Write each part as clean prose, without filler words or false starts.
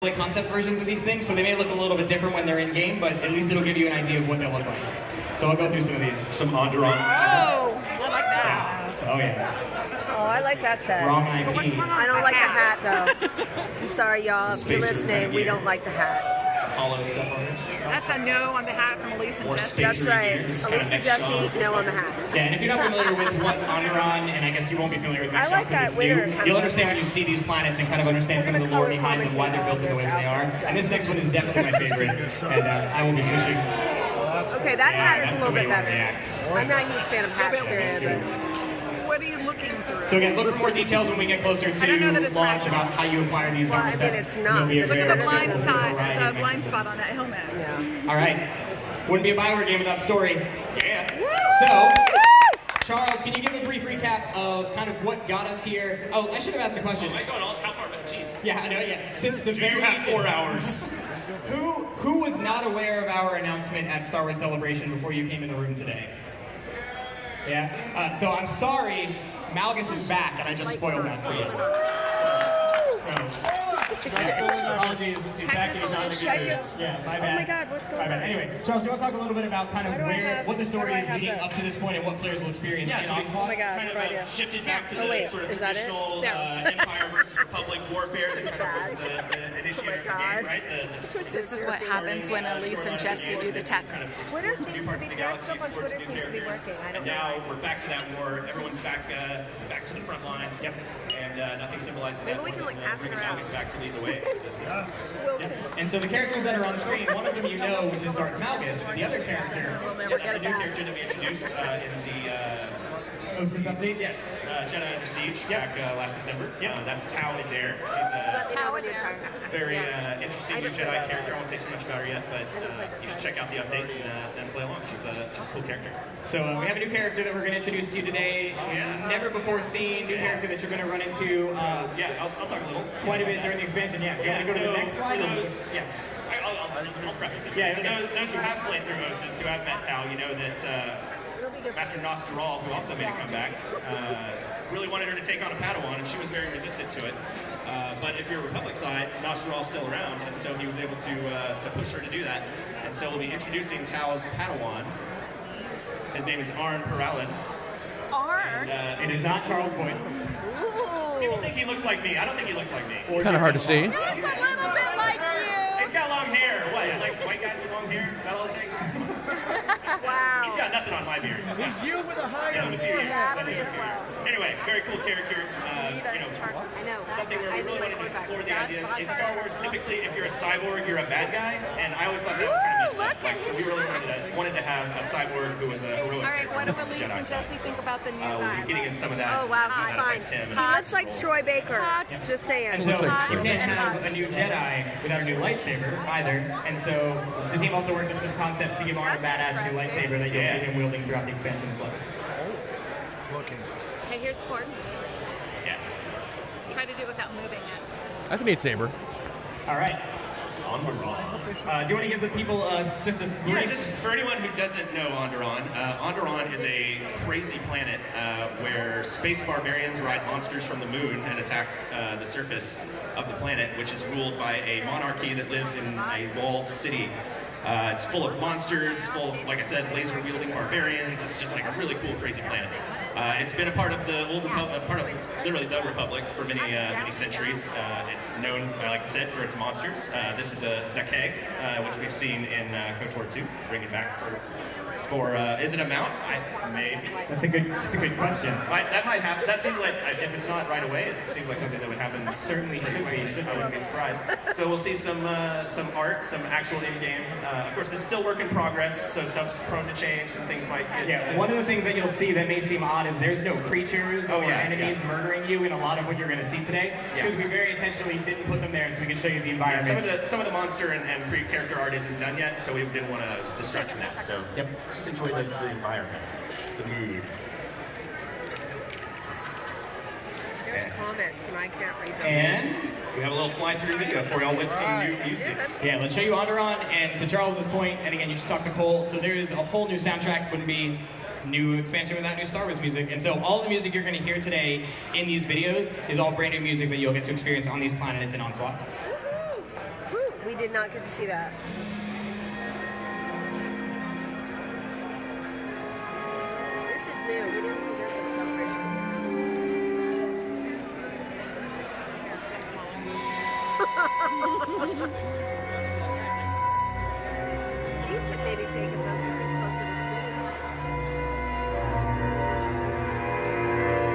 like concept versions of these things, so they may look a little bit different when they're in game, but at least it'll give you an idea of what they'll look like. So I'll go through some of these. Some Onslaught. Oh, I like that. Yeah. Oh yeah. Oh, I like that set. Wrong IP. I don't like the hat though. I'm sorry, y'all. If you're listening, we don't like the hat. Some hollow stuff on it. That's a no on the hat from Elise and Jesse. That's right. Elise and Jesse, no on the hat. Yeah, and if you're not familiar with what Onderon, and I guess you won't be familiar with I like that winter. You'll understand when you see these planets and kind of understand some of the lore behind them, why they're built in the way that they are. And this next one is definitely my favorite, and I will be switching. Okay, that hat is a little bit better. React. I'm not a huge fan of hat spirit, but... What are you looking through? So again, look for more details when we get closer to launch about how you acquire these armor sets. I mean, it's not. Look at the blind spot on that helmet. Yeah. All right. Wouldn't be a Bioware game without story. Yeah. Woo! So, Charles, can you give a brief recap of kind of what got us here? Oh, I should have asked a question. Am I going on? How far back? Jeez. Yeah, I know, yeah. Since the Do you have 4 hours? Who was not aware of our announcement at Star Wars Celebration before you came in the room today? Yeah? So I'm sorry, Malgus is back, and I just spoiled that for you. Apologies, he's back, he's not in a good mood. Yeah, my bad. Oh my god, what's going on? Anyway, Charles, do you want to talk a little bit about kind of what the story is leading up to this point and what players will experience in Onslaught? Oh my god, kind of idea. shifted back to the sort of is that traditional Empire versus Republic warfare that kind of was the initiator of the game, right? This is what happens when Elise and Jesse do the tech. Twitter seems to be, stuff on Twitter seems to be working. I don't know. And now we're back to that war. Everyone's back to the front lines. Yep. And nothing symbolizes that. Maybe we can like pass it around. Back to lead the way. And so the characters that are on screen, one of them you know, which is Darth Malgus. The other character, that's a new character that we introduced in the Osis update. yes, Jedi Under Siege back last December. That's Tao Adair. She's How it is. very interesting new Jedi character. I won't say too much about her yet, but you should check out the update and play along. She's a cool character. So we have a new character that we're going to introduce to you today. Never before seen, new character that you're going to run into. I'll talk a little. Quite a bit during the expansion. Yeah. You want to go to the next slide? I'll preface it. Yeah, so okay. those who have played through Osis, who have met Tao, you know that Master Nostral, who also made a comeback, really wanted her to take on a Padawan, and she was very resistant to it. But if you're Republic side, Nostral's still around, and so he was able to push her to do that. And so we'll be introducing Tao's Padawan. His name is Arn Peralin. Arn? It is not Charles Boyd. People think he looks like me. I don't think he looks like me. Kind of hard to see. He's a little bit like you. He's got long hair. What, like white guys with long hair? Is that all it takes? Wow. He's got nothing on my beard. He's you with a higher Anyway, very cool character. I know. Something where we really wanted to explore the idea. In Star Wars, typically, if you're a cyborg, you're a bad guy, and I always thought that was kind of messed up. Like, so we really wanted to have a cyborg who was a heroic. All right, what do figure on the Elise Jedi and side. Jesse think about the new We'll guy? be getting in some of that. Oh wow, that he's fine. aspects him. He looks like Troy Baker. Just saying. And so like you Troy. can't have a new Jedi without a new lightsaber either. And so the team also worked up some concepts to give Arn a badass new lightsaber that you'll see him wielding throughout the expansion as well. Hey, here's Cord. Yeah. Try to do it without moving it. That's a neat saber. All right. Onderon. Do you want to give the people just a brief... Yeah, just for anyone who doesn't know Onderon, Onderon is a crazy planet where space barbarians ride monsters from the moon and attack the surface of the planet, which is ruled by a monarchy that lives in a walled city. It's full of monsters, it's full of, like I said, laser-wielding barbarians. It's just like a really cool, crazy planet. It's been a part of the old part of literally the Republic for many centuries. It's known, like I said, for its monsters. This is a Zakeg, which we've seen in KOTOR 2, bringing back for is it a mount? Maybe. That's a good question. That might happen. That seems like, if it's not right away, it seems like something that would happen. Certainly should be. I wouldn't be surprised. So we'll see some art, some actual in-game. Of course, this is still work in progress, so stuff's prone to change. Some things might get... Yeah, one of the things that you'll see that may seem odd is there's no creatures or enemies murdering you in a lot of what you're going to see today. Because we very intentionally didn't put them there so we could show you the environment. Some of the monster and character art isn't done yet, so we didn't want to distract from that. So just enjoy the environment, the mood. There's comments and I can't read them. And we have a little fly-through video for y'all with some new music. yeah, let's show you Onderon. And to Charles's point, and again, you should talk to Cole. So there is a whole new soundtrack. Wouldn't be new expansion without new Star Wars music. And so all the music you're going to hear today in these videos is all brand new music that you'll get to experience on these planets in Onslaught. We did not get to see that. This is new. We didn't see this in Celebration. Steve could maybe take him though since he's close to the school.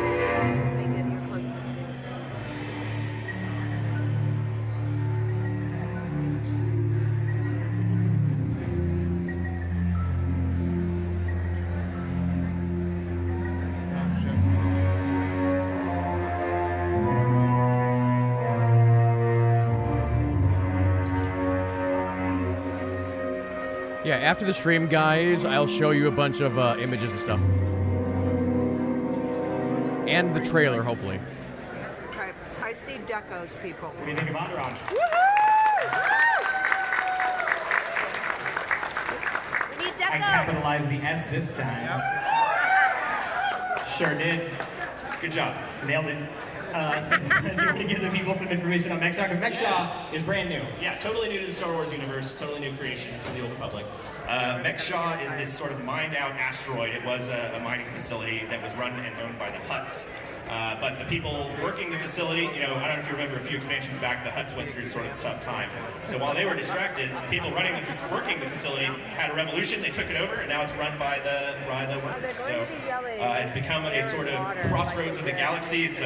So maybe you can take it. You're close to the school. Yeah, after the stream, guys, I'll show you a bunch of images and stuff. And the trailer, hopefully. Okay, I see decos, people. What do you think of Onderon? We need I decos. capitalized the S this time. Sure did. Good job. Nailed it. So, do you want to give the people some information on Mechshaw? Because Mechshaw is brand new. Yeah, totally new to the Star Wars universe, totally new creation for the Old Republic. Mechshaw is this sort of mined-out asteroid. It was a mining facility that was run and owned by the Hutts. But the people working the facility, I don't know if you remember a few expansions back, the Hutts went through sort of a tough time. So while they were distracted, the people working the facility had a revolution, they took it over, and now it's run by the workers. So it's become a sort of crossroads of the galaxy. It's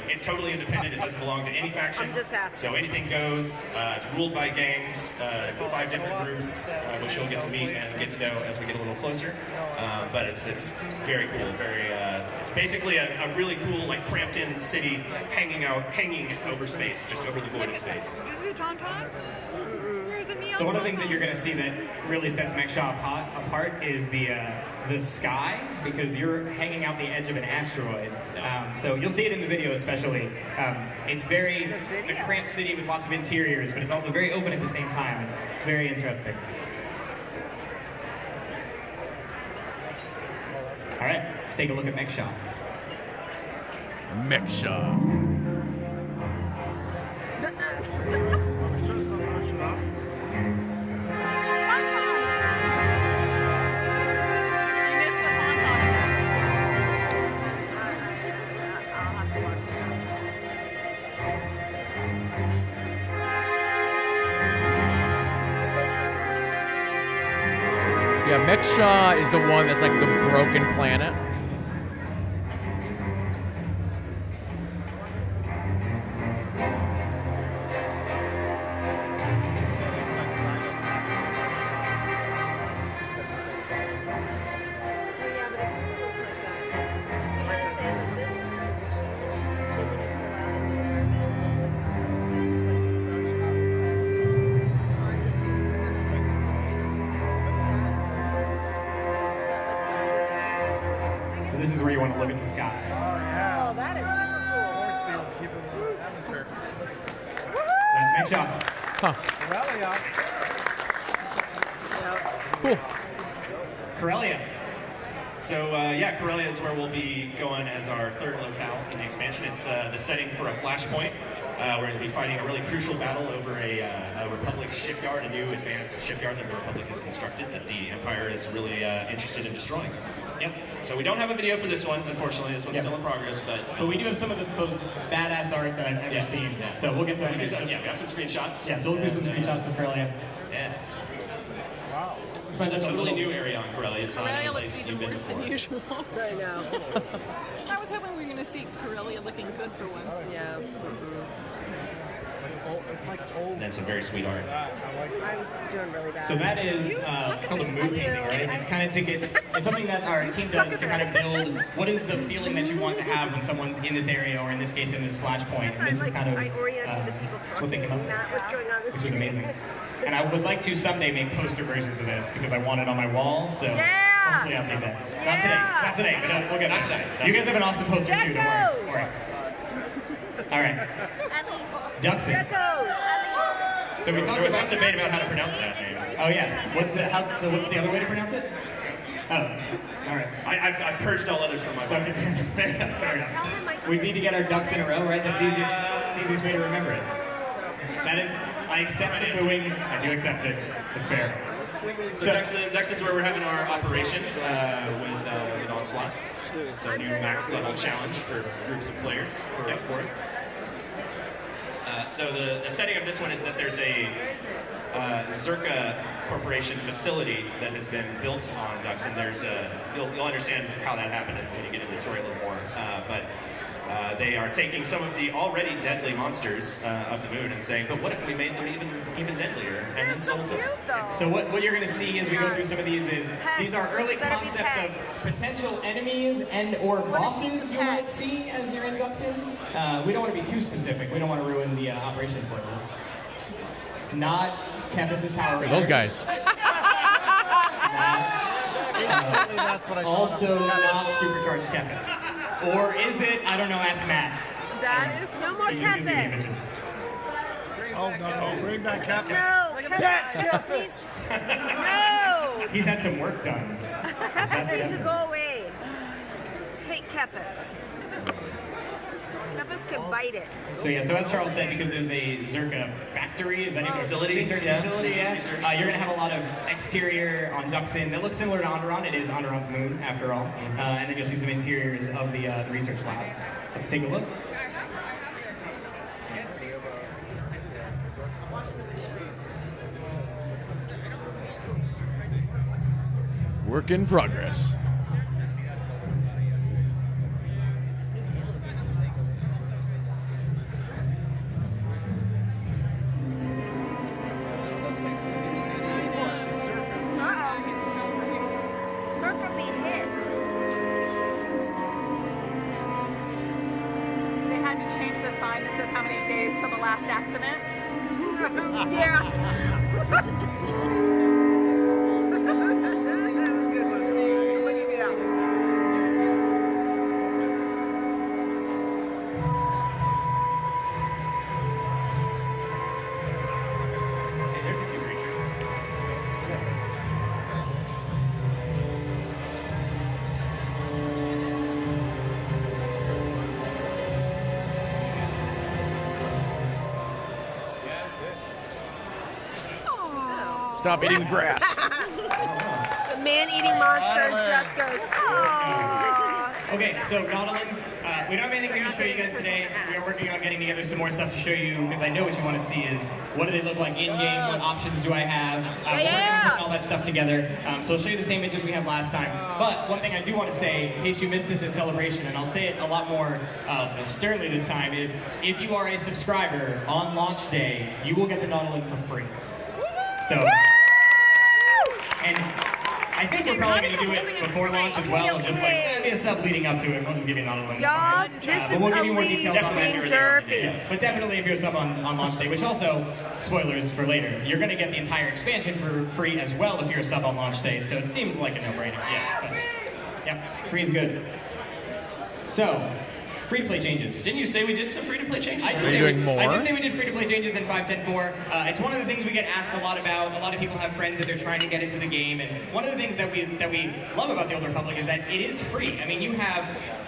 it's totally independent. It doesn't belong to any faction. So anything goes. It's ruled by gangs, 5 different groups, which you'll get to meet and get to know as we get a little closer. But it's very cool. It's basically a really cool, like cramped-in city hanging over space, just over the void of space. So one of the things that you're going to see that really sets Mechshaw apart is the sky, because you're hanging out the edge of an asteroid. So you'll see it in the video especially. It's a cramped city with lots of interiors, but it's also very open at the same time. It's very interesting. All right, let's take a look at Mechshaw. Mechshaw. Yeah, Mechshaw is the one that's like the broken planet. So this is where you want to look at the sky. Oh, that is super cool. That's Mechshaw. Huh. Cool. Corellia. So Corellia is where we'll be going as our third locale in the expansion. It's the setting for a flashpoint. We're going to be fighting a really crucial battle over a Republic shipyard, a new advanced shipyard that the Republic has constructed that the Empire is really interested in destroying. Yep. So we don't have a video for this one, unfortunately. This one's still in progress, but we do have some of the most badass art that I've ever seen. Yeah. So we'll get to that. We got some screenshots. Yeah, so we'll do some screenshots of Corellia. Yeah. Wow. This is a totally new area on Corellia. It's not any place you've been before. Usual. I know. I was hoping we were going to see Corellia looking good for once. Yeah. And then some very sweet art. I was doing really bad. So that is it's called a mood painting, right? It's kind of it's something that our team does to kind of build what is the feeling that you want to have when someone's in this area, or in this case in this flashpoint. And this is kind of I oriented the people that's what they came up with, what's going on. which is amazing. And I would like to someday make poster versions of this because I want it on my wall. So hopefully I'll do that. Not today. So we'll get that today. You guys have an awesome poster too. Don't worry. All right. Duxing. So we talked There was about some debate about how to pronounce that name. Oh yeah. What's the other way to pronounce it? Oh, all right. I've purged all others from my mind. Fair enough. We need to get our ducks in a row, right? That's the easiest way to remember it. That is, I I accept the booing. I do accept it. It's fair. So Dexton's where we're having our operation with Onslaught. So new max level challenge for groups of players who are up for it. So the setting of this one is that there's a Zerka Corporation facility that has been built on Dux, and there's you'll understand how that happened when you get into the story a little more. But they are taking some of the already deadly monsters of the moon and saying, but what if we made them even deadlier and then sold them? So what you're going to see as we go through some of these is these are early Better be concepts of pets. potential enemies and or Wanna see bosses some you might pets. see as you're in Duxon. We don't want to be too specific. We don't want to ruin the operation for you. Not Kefis' Power Rangers. Those guys. Also not Supercharged Kefis. Or is it? I don't know. Ask Matt. That is no more He just gives me Kefis. images. Oh, no, bring back Captain. No, Kefis. No. He's had some work done. Kefis needs to go away. Hate Kefis. Kefis can bite it. So yeah, so as Charles said, because there's a Zerka factory, is that a Facility? research Yeah. facility? Yeah. Research You're gonna have a lot of exterior on Duxon that look similar to Onderon. It is Onderon's moon, after all. And then you'll see some interiors of the research lab. Let's take a look. Work in progress. Circa be hit. They had to change the sign that says how many days till the last accident. Yeah. Good one. I'll give you that one. Hey, there's a few creatures. Stop eating grass. The man-eating monster just goes, oh. Okay, so Nautilins, we don't have anything new to show you guys today. We are working on getting together some more stuff to show you, because I know what you want to see is what do they look like in-game, what options do I have, we're working on putting all that stuff together. So I'll show you the same images we had last time. But one thing I do want to say, in case you missed this at Celebration, and I'll say it a lot more sternly this time, is if you are a subscriber on launch day, you will get the Nautilin for free. So, and I think we're probably going to do it before launch as well, just like be a sub leading up to it. We'll just give you Nautilin. Y'all, this is we'll give you more Elise details on that. being derpy. Yeah, but definitely if you're a sub on launch day, which also, spoilers for later, you're going to get the entire expansion for free as well if you're a sub on launch day, so it seems like a no-brainer. Yeah, but, yeah, free is good. So, free-to-play changes. Didn't you say we did some free-to-play changes? Are you doing more? I did say we did free-to-play changes in 5.10.4. It's one of the things we get asked a lot about. A lot of people have friends that they're trying to get into the game, and one of the things that we love about the Old Republic is that it is free. I mean, you have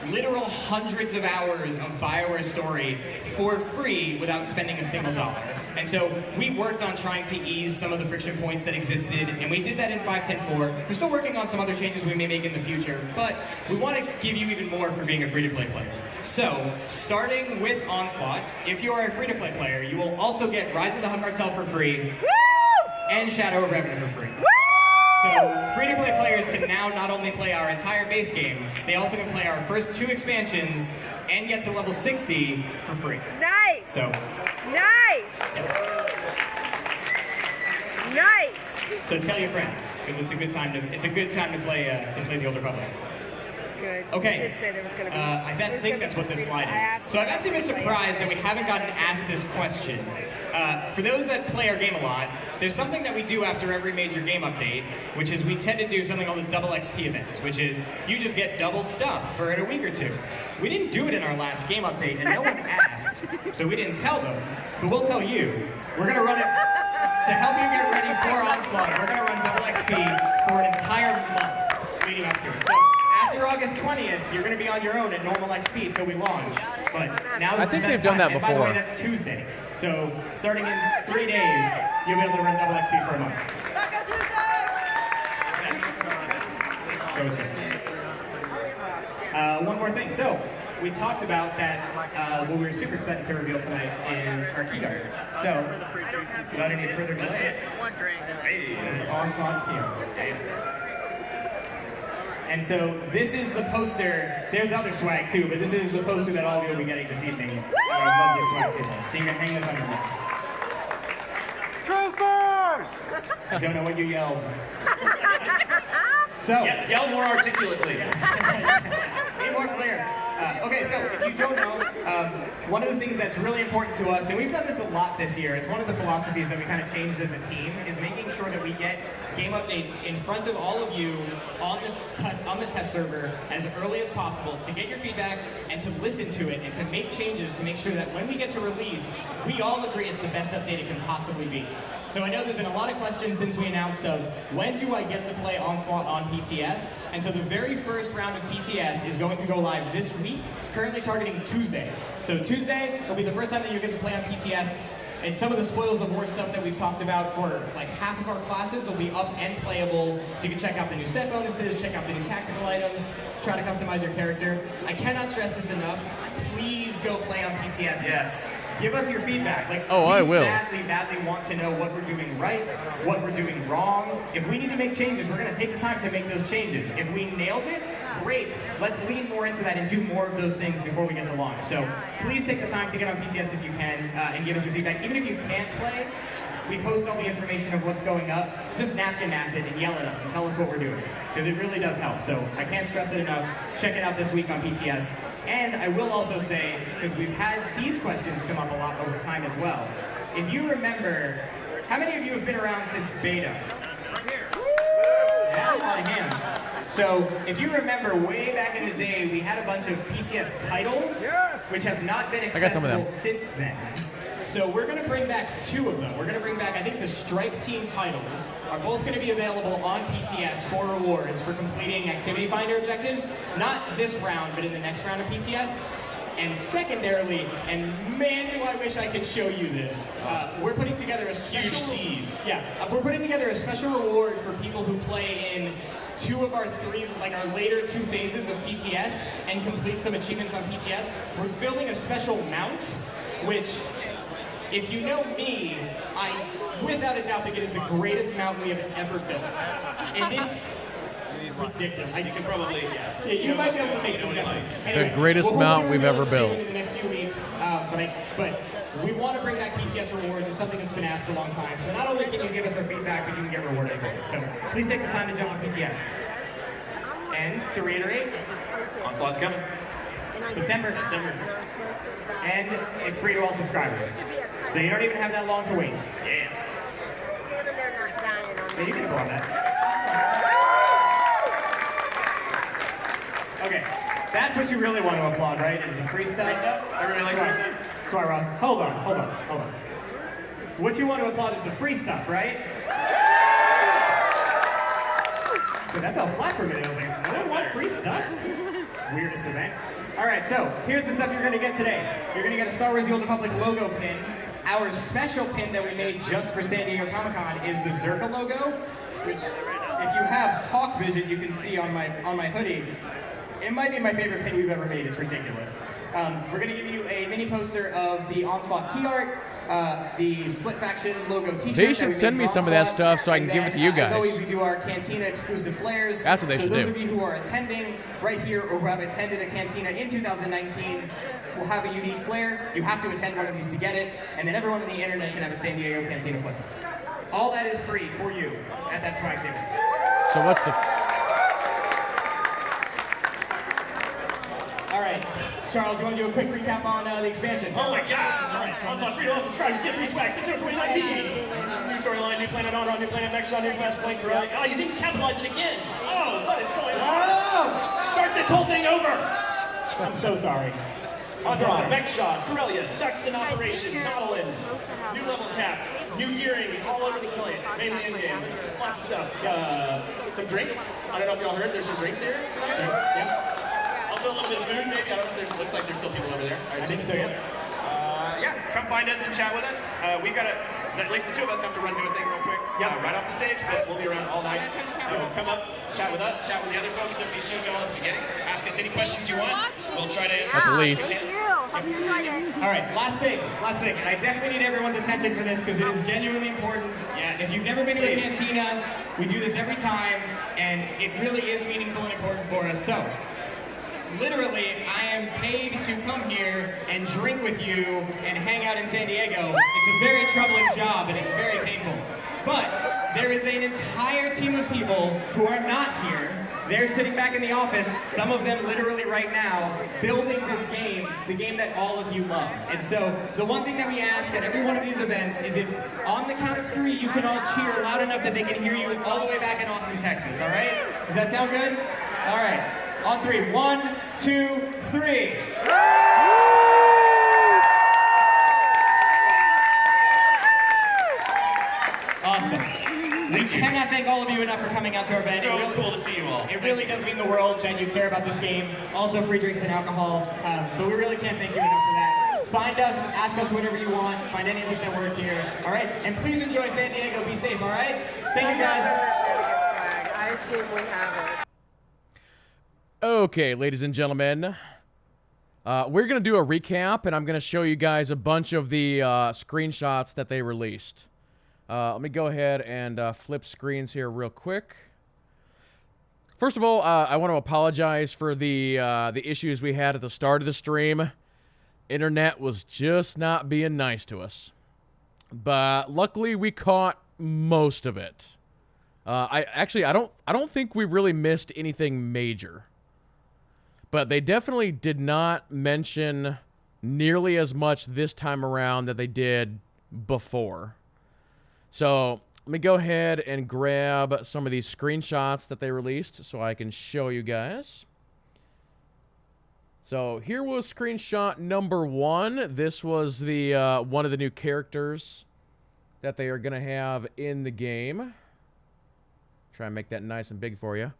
literal hundreds of hours of BioWare story for free without spending a single dollar. And so we worked on trying to ease some of the friction points that existed, and we did that in 5.10.4. We're still working on some other changes we may make in the future, but we want to give you even more for being a free-to-play player. So, starting with Onslaught, if you are a free-to-play player, you will also get Rise of the Hutt Cartel for free, and Shadow of Revenue for free. So, free-to-play players can now not only play our entire base game, they also can play our first 2 expansions and get to level 60 for free. Nice. So, Nice. Nice. so tell your friends, because it's a good time to play the Old Republic. Good. Okay. You did say there was going to be. I think that's what this slide is. So I've actually been surprised that we haven't gotten asked this question. For those that play our game a lot, there's something that we do after every major game update, which is we tend to do something called the double XP events, which is you just get double stuff for a week or two. We didn't do it in our last game update, and no one asked, so we didn't tell them. But we'll tell you. We're going to run it to help you get ready for Onslaught. We're going to run double XP for an entire month leading up to it. So after August 20th, you're going to be on your own at normal XP until we launch. But now I think they've done that And by the way, before. that's Tuesday. So starting in 3 days, you'll be able to run double XP for a month. Taco Tuesday! So it's good. One more thing. So we talked about that. What we're super excited to reveal tonight is our key art. So without any further delay, this is Onslaught's key art. And so this is the poster. There's other swag too, but this is the poster that all of you will be getting this evening. I love this swag too. So you can hang this on your wall. Troopers! I don't know what you yelled. So Yell more articulately. be more clear. Okay, so if you don't know, one of the things that's really important to us, and we've done this a lot this year, it's one of the philosophies that we kind of changed as a team, is making sure that we get game updates in front of all of you on the test server as early as possible to get your feedback and to listen to it and to make changes to make sure that when we get to release, we all agree it's the best update it can possibly be. So I know there's been a lot of questions since we announced of when do I get to play Onslaught on PTS? And so the very first round of PTS is going to go live this week, currently targeting Tuesday. So Tuesday will be the first time that you get to play on PTS. And some of the Spoils of War stuff that we've talked about for like half of our classes will be up and playable. So you can check out the new set bonuses, check out the new tactical items, try to customize your character. I cannot stress this enough. Please go play on PTS. Yes. Give us your feedback. Like, I will. We badly want to know what we're doing right, what we're doing wrong. If we need to make changes, we're going to take the time to make those changes. If we nailed it, great. Let's lean more into that and do more of those things before we get to launch. So please take the time to get on PTS if you can and give us your feedback. Even if you can't play, we post all the information of what's going up. Just napkin nap it and yell at us and tell us what we're doing, because it really does help. So I can't stress it enough. Check it out this week on PTS. And I will also say, because we've had these questions come up a lot over time as well. If you remember, how many of you have been around since beta? Yeah, a lot of hands. So if you remember, way back in the day, we had a bunch of PTS titles, which have not been I got some of accessible them. since then. So we're going to bring back 2 of them. We're going to bring back, I think the Strike Team titles are both going to be available on PTS for rewards for completing Activity Finder objectives. Not this round, but in the next round of PTS. And secondarily, and man, do I wish I could show you this. We're putting together a special tease. Yeah, we're putting together a special reward for people who play in 2 of our 3, like our later 2 phases of PTS and complete some achievements on PTS. We're building a special mount, which, if you know me, I without a doubt think it is the greatest mount we have ever built. And it's ridiculous. You can probably, you might be able to make some guesses. Anyway, greatest mount we've ever built. In the next few weeks, but we want to bring back PTS rewards. It's something that's been asked a long time. So not only can you give us our feedback, but you can get rewarded for it. So please take the time to jump on PTS. And to reiterate, Onslaught's coming. September. And it's free to all subscribers. So you don't even have that long to wait. Yeah. Yeah, you can go on that. Okay, that's what you really want to applaud, right? Is the free stuff? Everybody likes free stuff? That's why, Rob. Hold on. What you want to applaud is the free stuff, right? So that fell flat for a minute. I was like, what? What? Free stuff? Weirdest event. All right, so here's the stuff you're going to get today. You're going to get a Star Wars The Old Republic logo pin. Our special pin that we made just for San Diego Comic-Con is the Zerka logo, which, if you have Hawk Vision, you can see on my hoodie. It might be my favorite pin we've ever made. It's ridiculous. We're going to give you a mini poster of the Onslaught key art, the Split Faction logo T-shirt. They should send me some of that stuff so I can give it to you guys. As always, we do our Cantina exclusive flares. That's what they should do. So those of you who are attending right here or who have attended a Cantina in 2019 will have a unique flare. You have to attend one of these to get it, and then everyone on the internet can have a San Diego Cantina flare. All that is free for you at that swag table. So what's the... All right, Charles, you want to do a quick recap on the expansion? Oh my god! Onslaught, free to all subscribers, get free swag, 2019! New storyline, new planet Honor, new planet Next Shot, new flashpoint, Corellia. Oh, you didn't capitalize it again! Oh, what is going on? Start this whole thing over! I'm so sorry. Onslaught, Next Shot, Corellia, ducks in operation, Nautilins, new level cap, new gearing all over the place, mainly in-game, lots of stuff. Some drinks. I don't know if y'all heard, there's some drinks here tonight. Yeah. Also a little bit of food, maybe. I don't know if there's, looks like there's still people over there. I think so, yeah. yeah, come find us and chat with us. We've got at least the two of us have to run do a thing real quick. Yeah, right off the stage, but we'll be around all night. So come up, chat with us, chat with the other folks that we showed y'all at the beginning. Ask us any questions you want. We'll try to answer. That's Elise. Thank you. Hope you enjoyed it. All right, last thing, and I definitely need everyone's attention for this because it is genuinely important. Yes. If you've never been to a cantina, we do this every time, and it really is meaningful and important for us. So, literally, I am paid to come here and drink with you and hang out in San Diego. It's a very troubling job and it's very painful. But there is an entire team of people who are not here. They're sitting back in the office, some of them literally right now, building this game, the game that all of you love. And so the one thing that we ask at every one of these events is if on the count of 3 you can all cheer loud enough that they can hear you all the way back in Austin, Texas, all right? Does that sound good? All right, on 3. 1, 2, 3. Awesome. We cannot thank all of you enough for coming out to our event. So cool to see you all. It really does mean the world that you care about this game. Also free drinks and alcohol, but we really can't thank you enough for that. Find us, ask us whatever you want, find any of us that work here, all right? And please enjoy San Diego, be safe, all right? Thank you guys. I assume we have it. Okay, ladies and gentlemen, we're going to do a recap, and I'm going to show you guys a bunch of the screenshots that they released. Let me go ahead and flip screens here real quick. First of all, I want to apologize for the issues we had at the start of the stream. Internet was just not being nice to us, but luckily we caught most of it. I don't think we really missed anything major, but they definitely did not mention nearly as much this time around that they did before. So let me go ahead and grab some of these screenshots that they released so I can show you guys. So here was screenshot number 1. This was the one of the new characters that they are going to have in the game. Try and make that nice and big for you.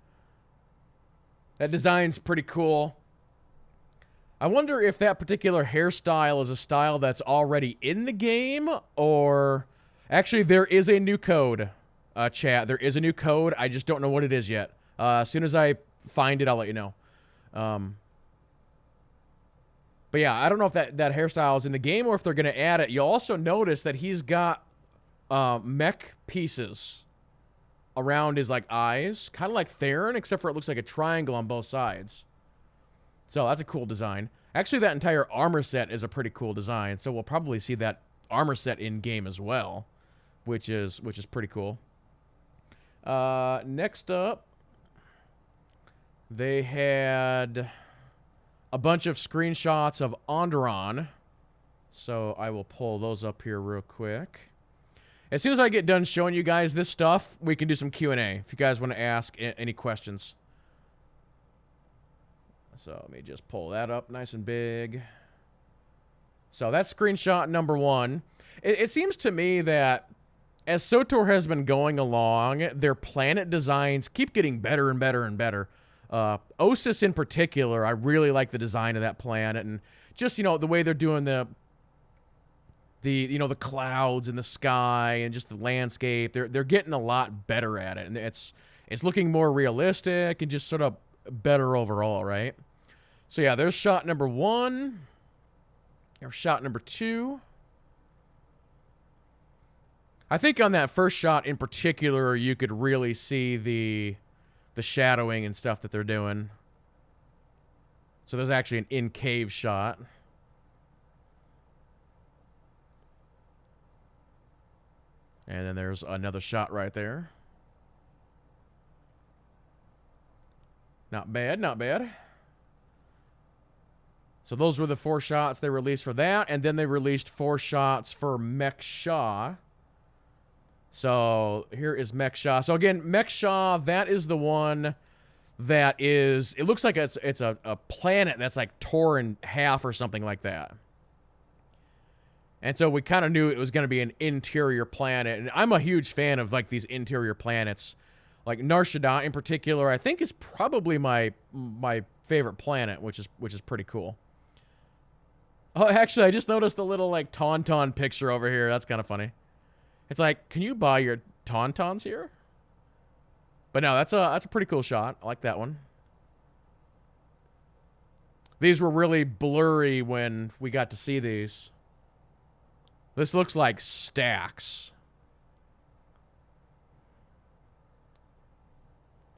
That design's pretty cool. I wonder if that particular hairstyle is a style that's already in the game, or... Actually, there is a new code, chat. There is a new code. I just don't know what it is yet. As soon as I find it, I'll let you know. But yeah, I don't know if that hairstyle is in the game or if they're going to add it. You'll also notice that he's got mech pieces around his eyes. Kind of like Theron, except for it looks like a triangle on both sides. So that's a cool design. Actually, that entire armor set is a pretty cool design. So we'll probably see that armor set in-game as well. Which is pretty cool. Next up, they had a bunch of screenshots of Onderon. So I will pull those up here real quick. As soon as I get done showing you guys this stuff, we can do some Q&A if you guys want to ask any questions. So let me just pull that up nice and big. So that's screenshot number 1. It seems to me that as SWTOR has been going along, their planet designs keep getting better and better and better. Osis in particular, I really like the design of that planet, and just, the way they're doing the clouds and the sky and just the landscape. They're getting a lot better at it, and it's looking more realistic and just sort of better overall, right? So yeah, there's shot number 1. There's shot number 2. I think on that first shot in particular, you could really see the shadowing and stuff that they're doing. So there's actually an in-cave shot. And then there's another shot right there. Not bad, not bad. So those were the 4 shots they released for that, and then they released 4 shots for Mech Shaw. So here is Mech Shaw. So again, Mech Shaw, that is the one that is, it looks like it's a planet that's torn in half or something like that. And so we kind of knew it was going to be an interior planet. And I'm a huge fan of these interior planets. Like Nar Shaddaa in particular, I think is probably my favorite planet, which is pretty cool. Oh, actually, I just noticed the little, like, tauntaun picture over here. That's kind of funny. It's like, can you buy your tauntauns here? But no, that's a pretty cool shot. I like that one. These were really blurry when we got to see these. This looks like stacks.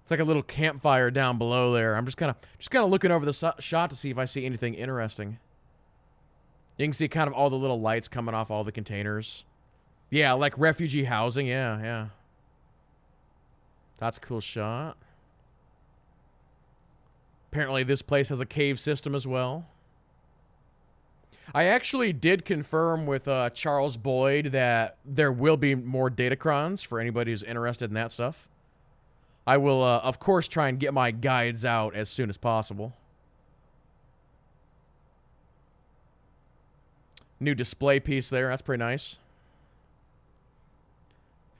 It's like a little campfire down below there. I'm just kind of looking over the shot to see if I see anything interesting. You can see kind of all the little lights coming off all the containers. Yeah, like refugee housing. Yeah, yeah. That's a cool shot. Apparently this place has a cave system as well. I actually did confirm with Charles Boyd that there will be more datacrons for anybody who's interested in that stuff. I will, of course, try and get my guides out as soon as possible. New display piece there. That's pretty nice.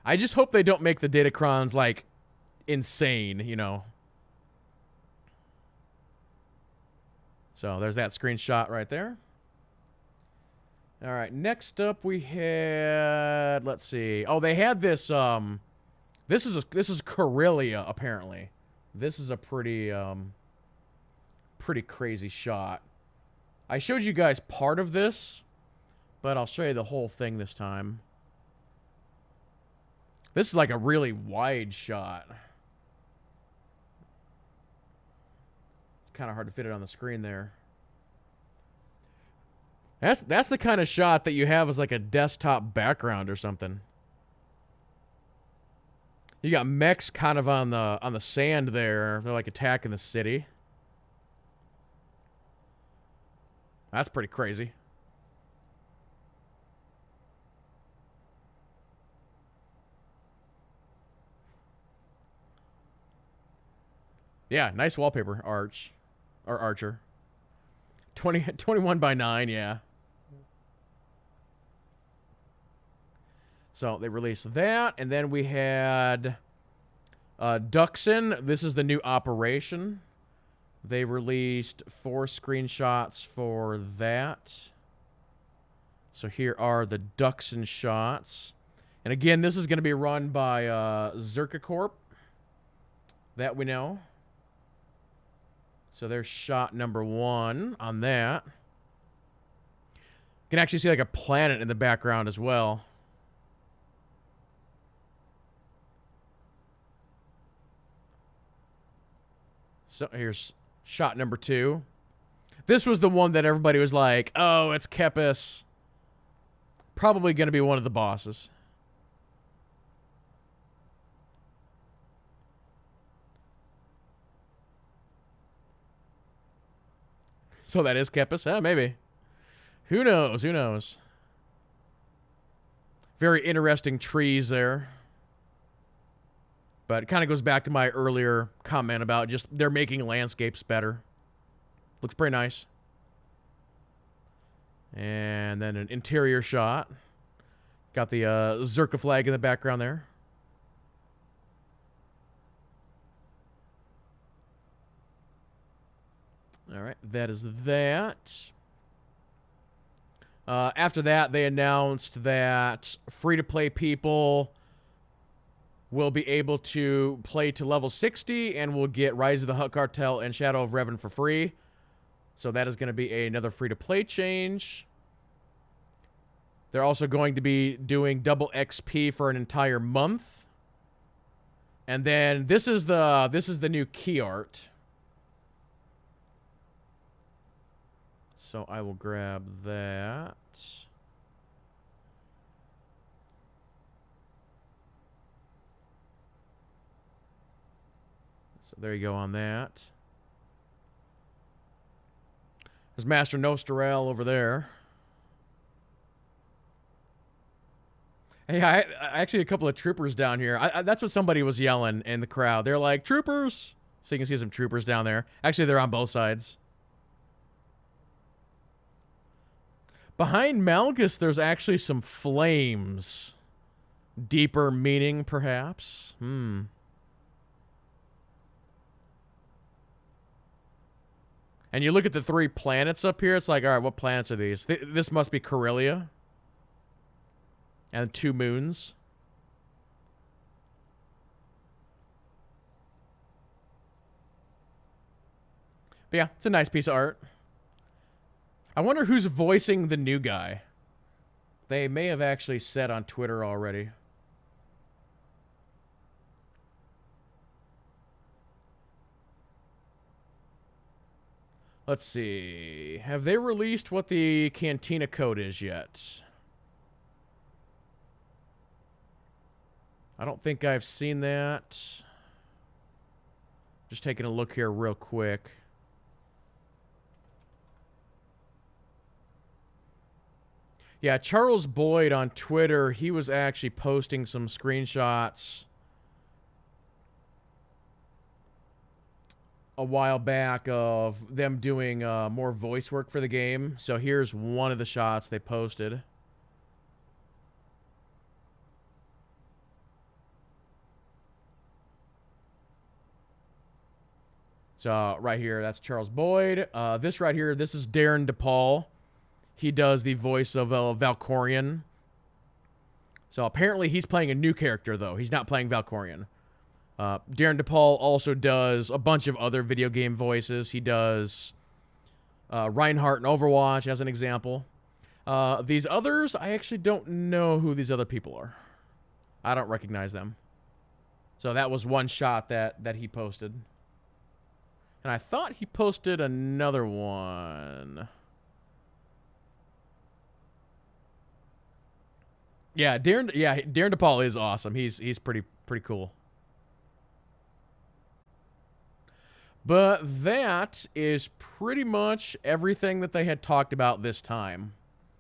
I just hope they don't make the datacrons, like, insane, you know. So there's that screenshot right there. All right, next up we had, let's see. Oh, they had this this is Corellia apparently. This is a pretty pretty crazy shot. I showed you guys part of this, but I'll show you the whole thing this time. This is like a really wide shot. Kind of hard to fit it on the screen there. That's the kind of shot that you have as like a desktop background or something. You got mechs kind of on the sand there. They're like attacking the city. That's pretty crazy. Yeah, nice wallpaper, Arch. Or Archer. 21 by 9, yeah. So they released that, and then we had Duxon. This is the new operation. They released 4 screenshots for that. So here are the Duxon shots. And again, this is going to be run by Zerka Corp. That we know. So there's shot number 1 on that. You can actually see like a planet in the background as well. So here's shot number 2. This was the one that everybody was like, oh, it's Kepis. Probably going to be one of the bosses. So that is Kepis? Maybe. Who knows? Who knows? Very interesting trees there. But it kind of goes back to my earlier comment about just they're making landscapes better. Looks pretty nice. And then an interior shot. Got the Zerka flag in the background there. All right, that is that. After that, they announced that free-to-play people will be able to play to level 60 and will get Rise of the Hutt Cartel and Shadow of Revan for free. So that is going to be another free-to-play change. They're also going to be doing double XP for an entire month. And then this is the new key art. So I will grab that. So there you go on that. There's Master Nostorel over there. Hey, I actually a couple of troopers down here. That's what somebody was yelling in the crowd. They're like, troopers! So you can see some troopers down there. Actually, they're on both sides. Behind Malgus, there's actually some flames. Deeper meaning, perhaps? And you look at the 3 planets up here, it's like, all right, what planets are these? This must be Corellia. And 2 moons. But yeah, it's a nice piece of art. I wonder who's voicing the new guy. They may have actually said on Twitter already. Let's see. Have they released what the Cantina code is yet? I don't think I've seen that. Just taking a look here real quick. Yeah, Charles Boyd on Twitter, he was actually posting some screenshots a while back of them doing more voice work for the game. So here's one of the shots they posted. So right here, that's Charles Boyd. This right here, this is Darren DePaul. He does the voice of Valkorion. So apparently he's playing a new character, though. He's not playing Valkorion. Darren DePaul also does a bunch of other video game voices. He does Reinhardt in Overwatch, as an example. These others, I actually don't know who these other people are. I don't recognize them. So that was one shot that he posted. And I thought he posted another one. Yeah, Darren DePaul is awesome. He's pretty cool. But that is pretty much everything that they had talked about this time.